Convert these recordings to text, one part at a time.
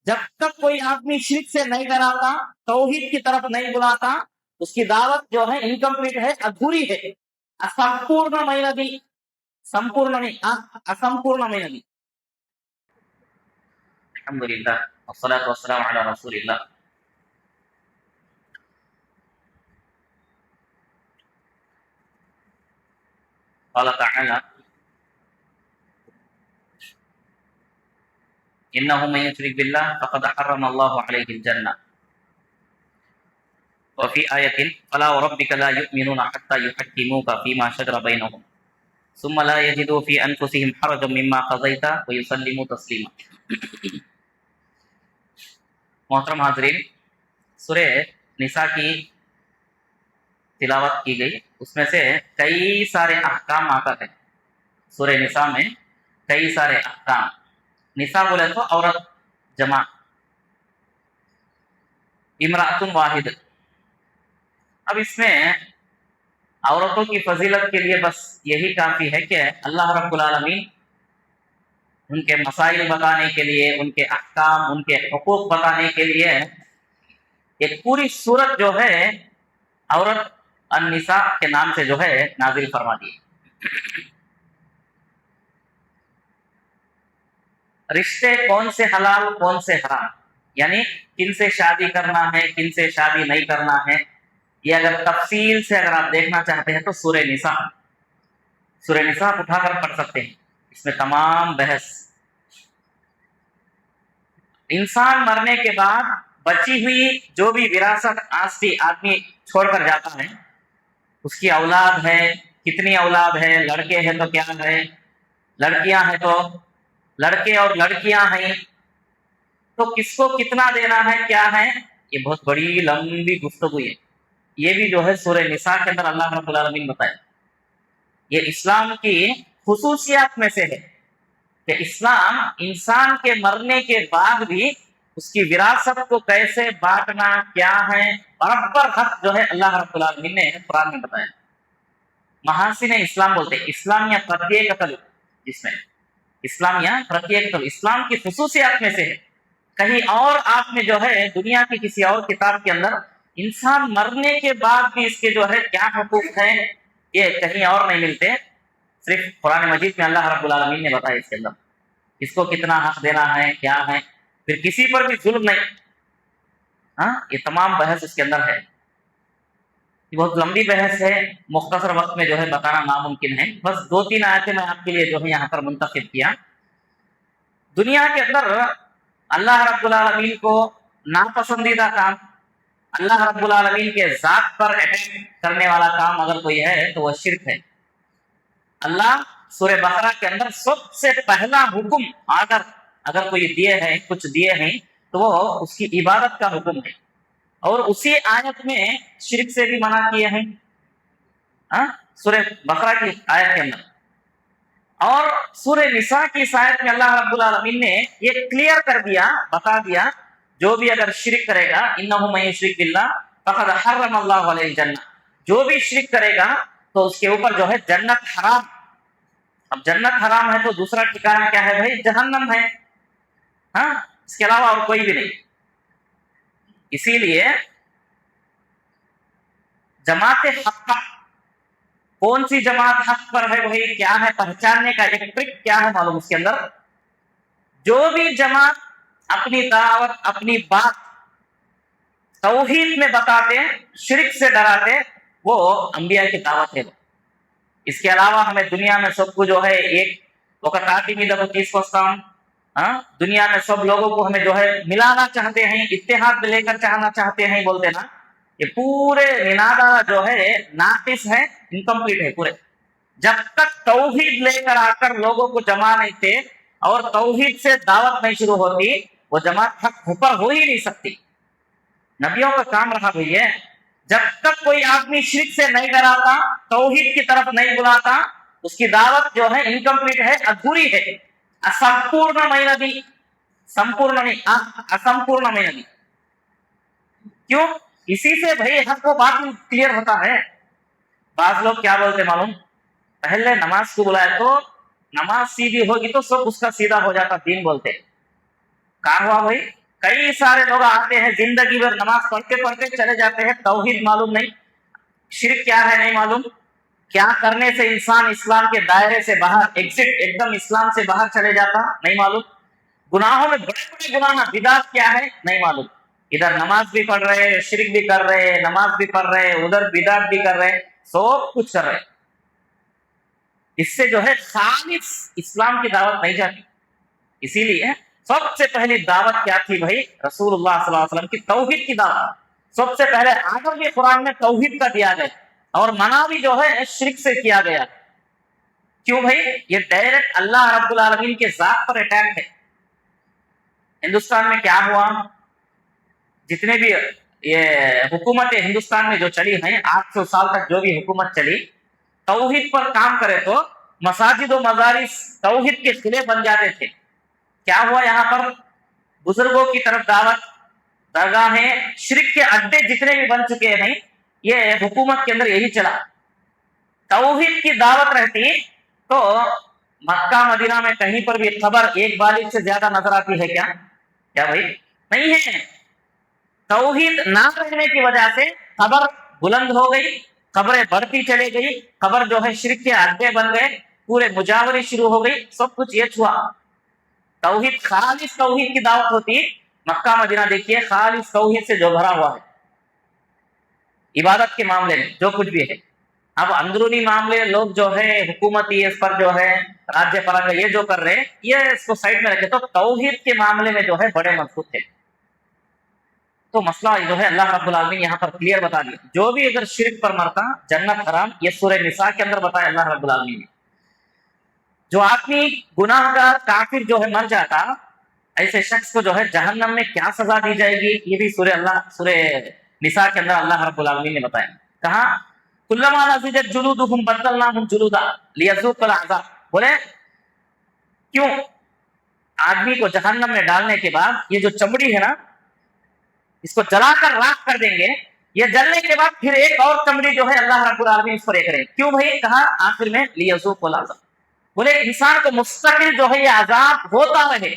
جب تک کوئی آدمی شرک سے نہیں ڈراتا، توحید کی طرف نہیں بلاتا، اس کی دعوت جو ہے انکمپلیٹ ہے، ادھوری ہے، اسمپورنمینی، سمپورن نہیں، اسمپورنمینی۔ الحمدللہ والصلاة والسلام علی رسول اللہ۔ قال تعالی انه من يشرك بالله فقد حرم الله عليه الجنة، وفي آية فلا وربك لا يؤمنون حتى يحكموك فيما شجر بينهم ثم لا يجدوا في أنفسهم حرجا مما قضيت ويسلموا تسلیما۔ محترم حاضرین، سورہ نساء کی تلاوت کی گئی، اس میں سے کئی سارے احکام آتا ہے۔ سورہ نساء میں کئی سارے احکام، نساء بولے تو عورت جمع، امرأۃ واحد۔ اب اس میں عورتوں کی فضیلت کے لیے بس یہی کافی ہے کہ اللہ رب العالمین ان کے مسائل بتانے کے لیے، ان کے احکام، ان کے حقوق بتانے کے لیے ایک پوری سورت جو ہے عورت النساء کے نام سے جو ہے نازل فرما دی۔ رشتے کون سے حلال کون سے حرام، یعنی کن سے شادی کرنا ہے کن سے شادی نہیں کرنا ہے، یہ اگر تفصیل سے اگر آپ دیکھنا چاہتے ہیں تو سورہ نساء آپ اٹھا کر پڑھ سکتے ہیں۔ اس میں تمام بحث، انسان مرنے کے بعد بچی ہوئی جو بھی وراثت آستی آدمی چھوڑ کر جاتا ہے، اس کی اولاد ہے، کتنی اولاد ہے، لڑکے ہیں تو کیا ہے، لڑکیاں ہیں تو لڑکے اور لڑکیاں ہیں تو کس کو کتنا دینا ہے، کیا ہے، یہ بہت بڑی لمبی گفتگو ہے۔ یہ بھی جو ہے سورہ نساء کے اندر اللہ رب العالمین بتائے۔ یہ اسلام کی خصوصیات میں سے ہے کہ اسلام انسان کے مرنے کے بعد بھی اس کی وراثت کو کیسے بانٹنا کیا ہے، برابر حق جو ہے اللہ رب العالمین نے قرآن میں بتایا۔ محاسن اسلام بولتے ہیں، اسلامیہ پرتیکتل، جس میں اسلامیہ پرتیکتل اسلام کی خصوصیات میں سے ہے۔ کہیں اور آپ میں جو ہے دنیا کی کسی اور کتاب کے اندر انسان مرنے کے بعد بھی اس کے جو ہے کیا حقوق ہیں یہ کہیں اور نہیں ملتے، صرف قرآن مجید میں اللہ رب العالمین نے بتایا اس کے اندر اس کو کتنا حق دینا ہے، کیا ہے، پھر کسی پر بھی ظلم نہیں۔ ہاں، یہ تمام بحث اس کے اندر ہے۔ یہ بہت لمبی بحث ہے، مختصر وقت میں جو ہے بتانا ناممکن ہے، بس 2-3 آیتیں میں آپ کے لیے جو ہے یہاں پر منتخب کیا۔ دنیا کے اندر اللہ رب العالمین کو ناپسندیدہ کام، اللہ رب العالمین کے ذات پر اٹیک کرنے والا کام اگر کوئی ہے تو وہ شرک ہے۔ اللہ سورہ بقرہ کے اندر سب سے پہلا حکم اگر کوئی دیے ہیں، کچھ دیے ہیں تو وہ اس کی عبادت کا حکم ہے، اور اسی آیت میں شرک سے بھی منع کیے ہیں، سورہ بقرہ کی آیت کے اندر۔ اور سورہ نساء کی اس آیت میں اللہ رب العالمین نے یہ کلیئر کر دیا، بتا دیا جو بھی اگر شرک کرے گا، انہ من یشرک باللہ فقد حرم اللہ علیہ الجنہ، جو بھی شرک کرے گا تو اس کے اوپر جو ہے جنت حرام۔ اب جنت حرام ہے تو دوسرا ٹھکانہ کیا ہے بھائی؟ جہنم ہے، ہاں، اس کے علاوہ اور کوئی بھی نہیں۔ اسی لیے جماعت حق، کون سی جماعت حق پر ہے بھائی، کیا ہے پہچاننے کا ایک ٹرک کیا ہے معلوم اس کے اندر؟ جو بھی جماعت اپنی دعوت اپنی بات توحید میں بتاتے شرک سے ڈراتے، وہ انبیاء کی دعوت ہے۔ اس کے علاوہ ہمیں دنیا میں سب کو جو ہے ایک دنیا میں سب لوگوں کو ہمیں جو ہے ملانا چاہتے ہیں، اتحاد میں لے کر چاہنا چاہتے ہیں، بولتے نا، یہ پورے منادہ جو ہے ناقص ہے، انکمپلیٹ ہے پورے۔ جب تک توحید لے کر آ کر لوگوں کو جمع نہیں تھے اور توحید سے دعوت نہیں شروع ہوتی، وہ جماعت حق اوپر ہو ہی نہیں سکتی۔ نبیوں کا کام رہا بھئی ہے، جب تک کوئی آدمی شرک سے نہیں ڈراتا، توحید کی طرف نہیں بلاتا، اس کی دعوت جو ہے انکمپلیٹ ہے، ادھوری ہے، اسمپورنمینی، اسمپورنمینی۔ کیوں؟ اسی سے بھئی حق و باطل کلیئر ہوتا ہے۔ بعض لوگ کیا بولتے معلوم؟ پہلے نماز کو بلائے تو نماز سیدھی ہوگی تو سب اس کا سیدھا ہو جاتا، دین بولتے۔ کہاں ہوا بھائی؟ کئی سارے لوگ آتے ہیں زندگی بھر نماز پڑھتے پڑھتے چلے جاتے ہیں، توحید معلوم نہیں، شرک کیا ہے نہیں معلوم، کیا کرنے سے انسان اسلام کے دائرے سے باہر ایگزٹ ایک دم اسلام سے باہر چلے جاتا نہیں معلوم، گناہوں میں بڑے بڑے گناہ بدعت کیا ہے نہیں معلوم، ادھر نماز بھی پڑھ رہے، شرک بھی کر رہے، نماز بھی پڑھ رہے، ادھر بدعت بھی کر رہے، سب کچھ کر رہے، اس سے جو ہے خالص اسلام کی دعوت نہیں جاتی۔ اسی لیے سب سے پہلی دعوت کیا تھی بھائی؟ رسول اللہ صلی اللہ علیہ وسلم کی توحید کی دعوت، سب سے پہلے آدر بھی قرآن میں توحید کا دیا گیا اور منع بھی جو ہے شرک سے کیا گیا۔ کیوں بھائی؟ یہ ڈائریکٹ اللہ رب العالمین کے ذات پر اٹیک ہے۔ ہندوستان میں کیا ہوا؟ جتنے بھی یہ حکومت ہندوستان میں جو چلی ہیں 800 سال تک جو بھی حکومت چلی، توحید پر کام کرے تو مساجد و مدارس توحید کے قلعے بن جاتے تھے۔ کیا ہوا یہاں پر؟ بزرگوں کی طرف دعوت، درگاہیں، شرک کے اڈے جتنے بھی بن چکے ہیں، یہ حکومت کے اندر یہی چلا۔ توحید کی دعوت رہتی تو مکہ مدینہ میں کہیں پر بھی خبر ایک بالغ سے زیادہ نظر آتی ہے کیا؟ کیا بھائی؟ نہیں ہے۔ توحید نہ رہنے کی وجہ سے خبر بلند ہو گئی، خبریں بڑھتی چلی گئی، خبر جو ہے شرک کے اڈے بن گئے، پورے مجاوری شروع ہو گئی، سب کچھ یہ چھوا۔ توحید خالص توحید کی دعوت ہوتی، مکہ مدینہ دیکھیے خالص توحید سے جو بھرا ہوا ہے، عبادت کے معاملے میں جو کچھ بھی ہے۔ اب اندرونی معاملے لوگ جو ہے حکومتی اس پر جو ہے راجیہ پرنگ یہ جو کر رہے، یہ اس کو سائڈ میں رکھے، تو توحید کے معاملے میں جو ہے بڑے مضبوط تھے۔ تو مسئلہ جو ہے اللہ رب العالمین یہاں پر کلیئر بتا دیا، جو بھی اگر شرک پر مرتا جنت حرام، یہ سورہ نساء کے اندر بتایا اللہ رب العالمین نے۔ جو آدمی گناہ گار کافر جو ہے مر جاتا، ایسے شخص کو جو ہے جہنم میں کیا سزا دی جائے گی، یہ بھی سورہ نساء کے اندر اللہ رب العالمین نے بتایا۔ کہا کلما نضجت جلودہم بدلناہم جلودا لیذوقوا العذاب، بولے کیوں آدمی کو جہنم میں ڈالنے کے بعد یہ جو چمڑی ہے نا، اس کو جلا کر راکھ کر دیں گے، یہ جلنے کے بعد پھر ایک اور چمڑی جو ہے اللہ رب العالمین اس پر ایک کریں، کیوں بھائی؟ کہا آخر میں لیذوقوا العذاب، بولے انسان کو مستقل جو ہے یہ عذاب ہوتا رہے،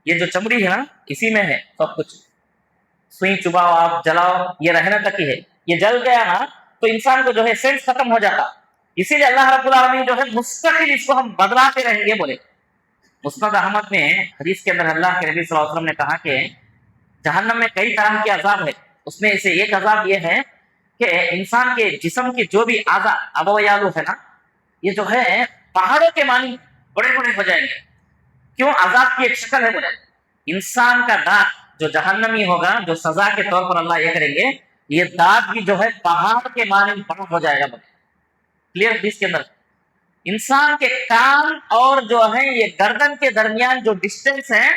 یہ جو چمڑی ہے نا اسی میں ہے سب کچھ، سوئی چباؤ آپ جلاؤ یہ رہنا تک ہی ہے، یہ جل گیا نا تو انسان کو جو ہے سینس ختم ہو جاتا، اسی لیے اللہ رب العالمین جو ہے مستقل اس کو ہم بدلاتے رہیں گے۔ بولے مسند احمد میں حدیث کے اندر اللہ کے نبی صلی اللہ علیہ وسلم نے کہا کہ جہنم میں کئی طرح کے عذاب ہے، اس میں سے ایک عذاب یہ ہے کہ انسان کے جسم کی جو بھی اعضاء ابویالو ہے نا، یہ جو ہے پہاڑوں کے مانی بڑے بڑے ہو جائیں گے۔ کیوں؟ عذاب کی ایک شکل ہے، بولے انسان کا دانت جو جہنمی ہوگا، جو سزا کے طور پر اللہ یہ کریں گے، یہ دانت بھی جو ہے پہاڑ کے مانی بڑا ہو جائے گا۔ بولے کلیئر حدیث کے اندر انسان کے کان اور جو ہے یہ گردن کے درمیان جو ڈسٹینس ہے،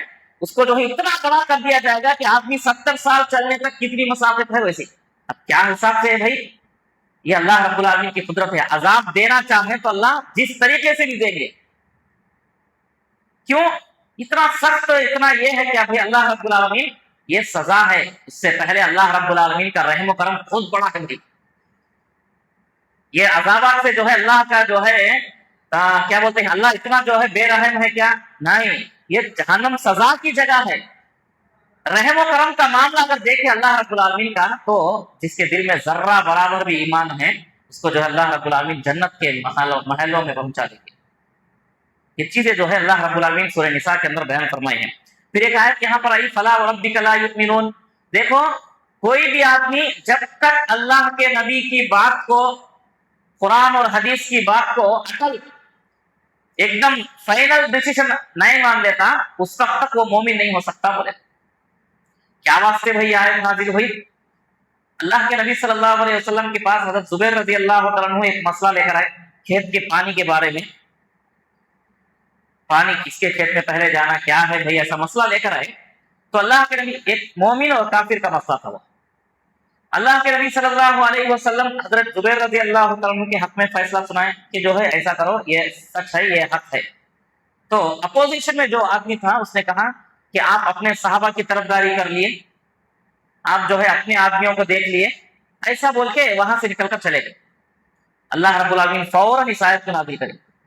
اس کو جو ہے اتنا بڑا کر دیا جائے گا کہ آدمی 70 سال چلنے تک کتنی مسافت ہے ویسی۔ اب کیا حساب سے ہے بھائی؟ یہ اللہ رب العالمین کی قدرت ہے، عذاب دینا چاہیں تو اللہ جس طریقے سے بھی دیں گے۔ کیوں اتنا سخت؟ اتنا یہ ہے کہ اللہ رب العالمین یہ سزا ہے، اس سے پہلے اللہ رب العالمین کا رحم و کرم خود بڑا کر دی۔ یہ عذابات سے جو ہے اللہ کا جو ہے کیا بولتے ہیں، اللہ اتنا جو ہے بے رحم ہے کیا؟ نہیں، یہ جہنم سزا کی جگہ ہے۔ رحم و کرم کا معاملہ اگر دیکھیں اللہ رب العالمین کا، تو جس کے دل میں ذرہ برابر بھی ایمان ہے اس کو جو ہے اللہ رب العالمین جنت کے محلوں میں پہنچا دیں گے۔ یہ چیزیں جو ہے اللہ رب العالمین سورہ نساء کے اندر بیان فرمائی ہیں۔ پھر ایک آیت یہاں پر آئی فلا وربک لا یؤمنون، دیکھو کوئی بھی آدمی جب تک اللہ کے نبی کی بات کو، قرآن اور حدیث کی بات کو عقل ایک دم فائنل ڈیسیشن نہیں مان لیتا، اس وقت تک وہ مومن نہیں ہو سکتا۔ بولے کیا واسطے بھائی آیت نازل ہوئی؟ اللہ کے نبی صلی اللہ علیہ وسلم کے پاس حضرت زبیر رضی اللہ تعالیٰ عنہ ایک مسئلہ لے کر آئے کھیت کے پانی کے بارے میں، پانی کس کے کھیت میں پہلے جانا کیا ہے بھائی، ایسا مسئلہ لے کر آئے تو اللہ کے نبی، ایک مومن اور کافر کا مسئلہ تھا وہ، اللہ کے نبی صلی اللہ علیہ وسلم حضرت زبیر رضی اللہ تعالیٰ عنہ کے حق میں فیصلہ سنائے کہ جو ہے ایسا کرو، یہ سچ ہے، یہ حق ہے۔ تو اپوزیشن میں جو آدمی تھا اس نے کہا کہ آپ اپنے صحابہ کی طرفداری کر لیے، آپ جو ہے اپنے آدمیوں کو دیکھ لیے، ایسا بول کے وہاں سے نکل کر چلے گئے۔ اللہ رب العالمین فوراً اس آیت کو نازل کرے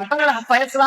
అటల్ ఫైసలా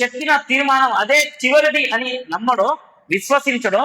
చెప్పిన తీర్మానం అదే చివరిది అని నమ్మడో విశ్వసించడో